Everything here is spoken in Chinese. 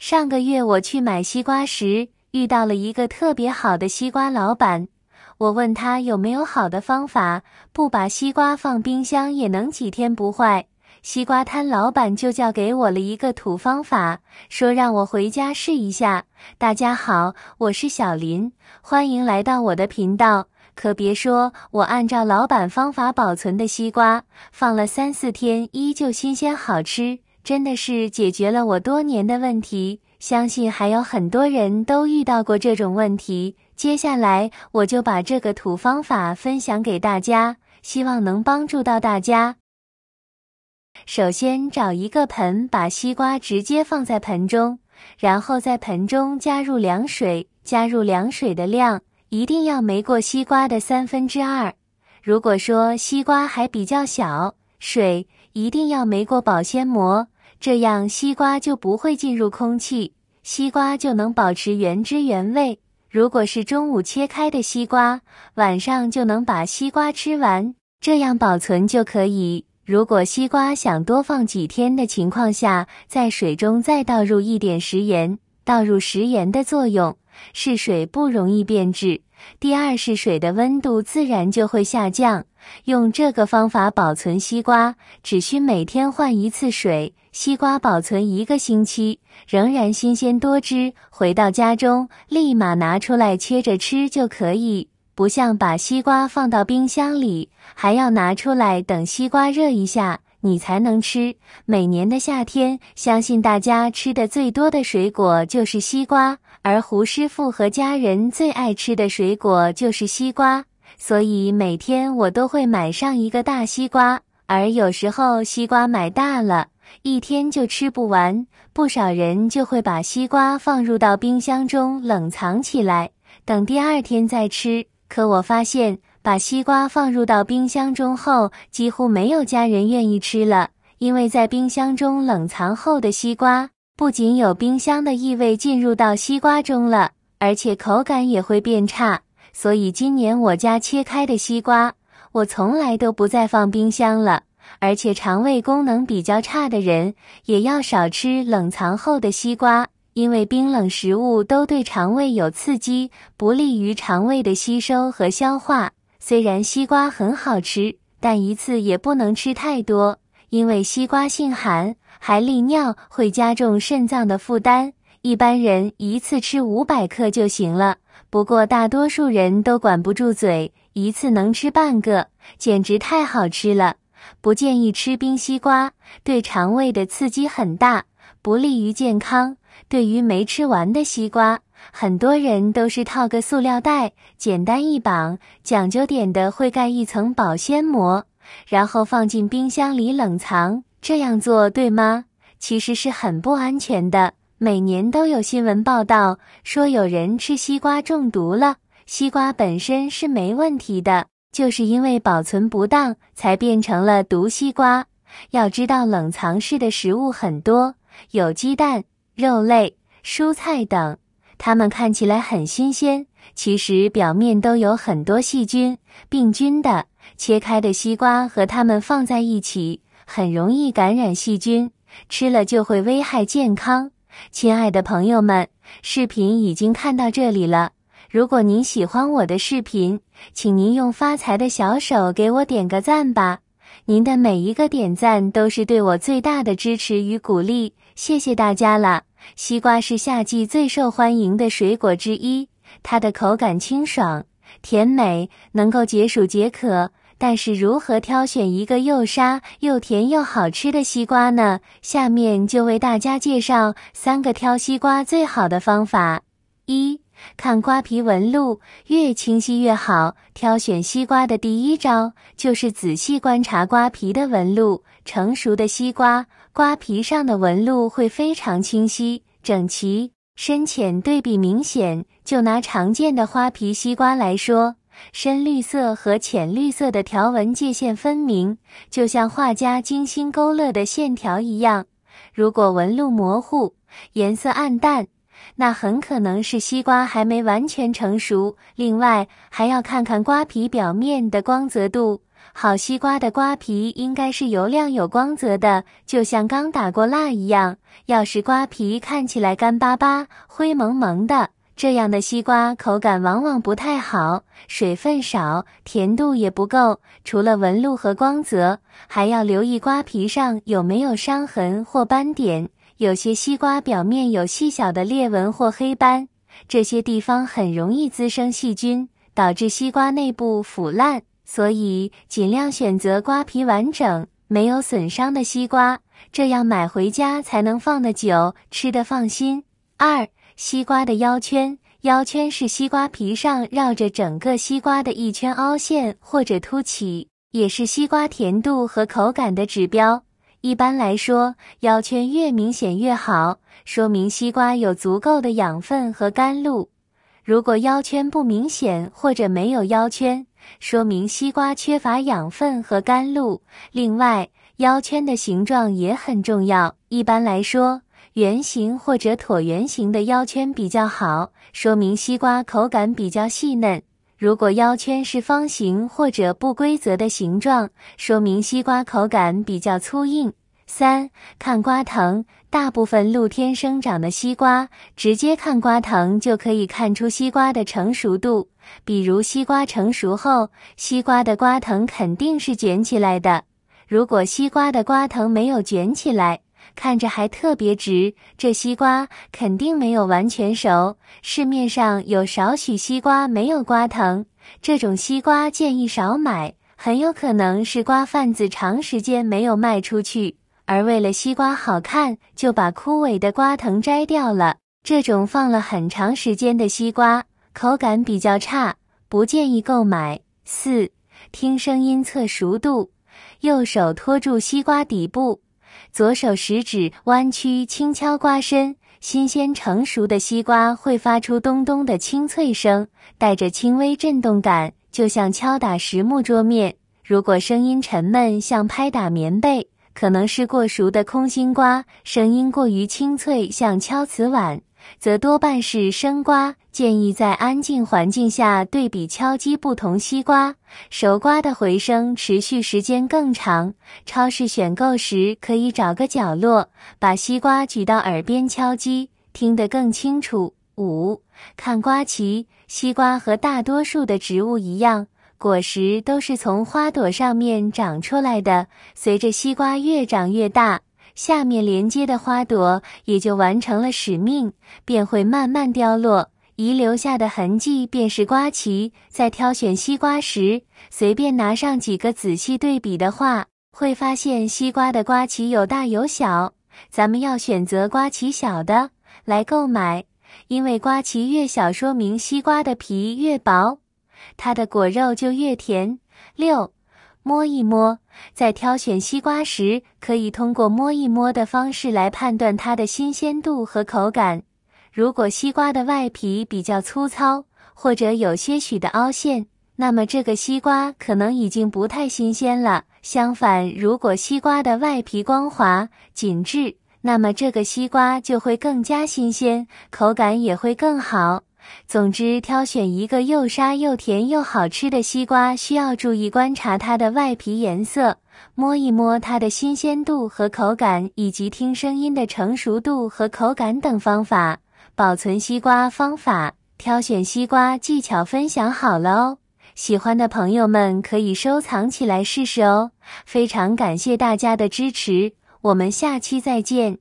上个月我去买西瓜时，遇到了一个特别好的西瓜老板。我问他有没有好的方法，不把西瓜放冰箱也能几天不坏。西瓜摊老板就教给我了一个土方法，说让我回家试一下。大家好，我是小林，欢迎来到我的频道。可别说，我按照老板方法保存的西瓜，放了3-4天依旧新鲜好吃，真的是解决了我多年的问题。相信还有很多人都遇到过这种问题。接下来我就把这个土方法分享给大家，希望能帮助到大家。首先找一个盆，把西瓜直接放在盆中，然后在盆中加入凉水，加入凉水的量一定要没过西瓜的2/3。如果说西瓜还比较小，水一定要没过保鲜膜，这样西瓜就不会进入空气，西瓜就能保持原汁原味。如果是中午切开的西瓜，晚上就能把西瓜吃完，这样保存就可以。如果西瓜想多放几天的情况下，在水中再倒入一点食盐，倒入食盐的作用是水不容易变质，第二是水的温度自然就会下降。用这个方法保存西瓜，只需每天换一次水，西瓜保存1个星期，仍然新鲜多汁，回到家中立马拿出来切着吃就可以。不像把西瓜放到冰箱里，还要拿出来等西瓜热一下，你才能吃。每年的夏天，相信大家吃的最多的水果就是西瓜，而胡师傅和家人最爱吃的水果就是西瓜，所以每天我都会买上一个大西瓜，而有时候西瓜买大了，一天就吃不完，不少人就会把西瓜放入到冰箱中冷藏起来，等第2天再吃。可我发现，把西瓜放入到冰箱中后，几乎没有家人愿意吃了，因为在冰箱中冷藏后的西瓜，不仅有冰箱的异味进入到西瓜中了，而且口感也会变差。所以今年我家切开的西瓜，我从来都不再放冰箱了。而且肠胃功能比较差的人，也要少吃冷藏后的西瓜。因为冰冷食物都对肠胃有刺激，不利于肠胃的吸收和消化。虽然西瓜很好吃，但一次也不能吃太多，因为西瓜性寒，还利尿，会加重肾脏的负担。一般人一次吃500克就行了，不过大多数人都管不住嘴，一次能吃半个，简直太好吃了。不建议吃冰西瓜，对肠胃的刺激很大，不利于健康。对于没吃完的西瓜，很多人都是套个塑料袋，简单一绑，讲究点的会盖一层保鲜膜，然后放进冰箱里冷藏。这样做对吗？其实是很不安全的。每年都有新闻报道说有人吃西瓜中毒了，西瓜本身是没问题的，就是因为保存不当才变成了毒西瓜。要知道冷藏室的食物很多，有鸡蛋、肉类、蔬菜等，它们看起来很新鲜，其实表面都有很多细菌、病菌的。切开的西瓜和它们放在一起，很容易感染细菌，吃了就会危害健康。亲爱的朋友们，视频已经看到这里了。如果您喜欢我的视频，请您用发财的小手给我点个赞吧。您的每一个点赞都是对我最大的支持与鼓励，谢谢大家了。西瓜是夏季最受欢迎的水果之一，它的口感清爽、甜美，能够解暑解渴。但是如何挑选一个又沙又甜又好吃的西瓜呢？下面就为大家介绍3个挑西瓜最好的方法。1. 看瓜皮纹路，越清晰越好。挑选西瓜的第一招就是仔细观察瓜皮的纹路。成熟的西瓜，瓜皮上的纹路会非常清晰、整齐、深浅对比明显。就拿常见的花皮西瓜来说，深绿色和浅绿色的条纹界限分明，就像画家精心勾勒的线条一样。如果纹路模糊、颜色暗淡，那很可能是西瓜还没完全成熟。另外，还要看看瓜皮表面的光泽度，好西瓜的瓜皮应该是油亮有光泽的，就像刚打过蜡一样。要是瓜皮看起来干巴巴、灰蒙蒙的，这样的西瓜口感往往不太好，水分少，甜度也不够。除了纹路和光泽，还要留意瓜皮上有没有伤痕或斑点。有些西瓜表面有细小的裂纹或黑斑，这些地方很容易滋生细菌，导致西瓜内部腐烂。所以尽量选择瓜皮完整、没有损伤的西瓜，这样买回家才能放得久，吃得放心。2. 西瓜的腰圈。腰圈是西瓜皮上绕着整个西瓜的一圈凹陷或者凸起，也是西瓜甜度和口感的指标。一般来说，腰圈越明显越好，说明西瓜有足够的养分和甘露。如果腰圈不明显或者没有腰圈，说明西瓜缺乏养分和甘露。另外，腰圈的形状也很重要。一般来说，圆形或者椭圆形的腰圈比较好，说明西瓜口感比较细嫩。如果腰圈是方形或者不规则的形状，说明西瓜口感比较粗硬。3. 看瓜藤。大部分露天生长的西瓜，直接看瓜藤就可以看出西瓜的成熟度。比如西瓜成熟后，西瓜的瓜藤肯定是卷起来的。如果西瓜的瓜藤没有卷起来，看着还特别直，这西瓜肯定没有完全熟。市面上有少许西瓜没有瓜藤，这种西瓜建议少买，很有可能是瓜贩子长时间没有卖出去，而为了西瓜好看，就把枯萎的瓜藤摘掉了。这种放了很长时间的西瓜，口感比较差，不建议购买。4. 听声音测熟度。右手托住西瓜底部，左手食指弯曲轻敲瓜身，新鲜成熟的西瓜会发出咚咚的清脆声，带着轻微震动感，就像敲打实木桌面。如果声音沉闷，像拍打棉被，可能是过熟的空心瓜；声音过于清脆，像敲瓷碗，则多半是生瓜。建议在安静环境下对比敲击不同西瓜，熟瓜的回声持续时间更长。超市选购时可以找个角落，把西瓜举到耳边敲击，听得更清楚。5. 看瓜期。西瓜和大多数的植物一样，果实都是从花朵上面长出来的，随着西瓜越长越大，下面连接的花朵也就完成了使命，便会慢慢凋落，遗留下的痕迹便是瓜期。在挑选西瓜时，随便拿上几个仔细对比的话，会发现西瓜的瓜期有大有小，咱们要选择瓜期小的来购买，因为瓜期越小，说明西瓜的皮越薄，它的果肉就越甜。6. 摸一摸。在挑选西瓜时，可以通过摸一摸的方式来判断它的新鲜度和口感。如果西瓜的外皮比较粗糙，或者有些许的凹陷，那么这个西瓜可能已经不太新鲜了。相反，如果西瓜的外皮光滑、紧致，那么这个西瓜就会更加新鲜，口感也会更好。总之，挑选一个又沙又甜又好吃的西瓜，需要注意观察它的外皮颜色，摸一摸它的新鲜度和口感，以及听声音的成熟度和口感等方法。保存西瓜方法、挑选西瓜技巧分享好了哦，喜欢的朋友们可以收藏起来试试哦。非常感谢大家的支持，我们下期再见。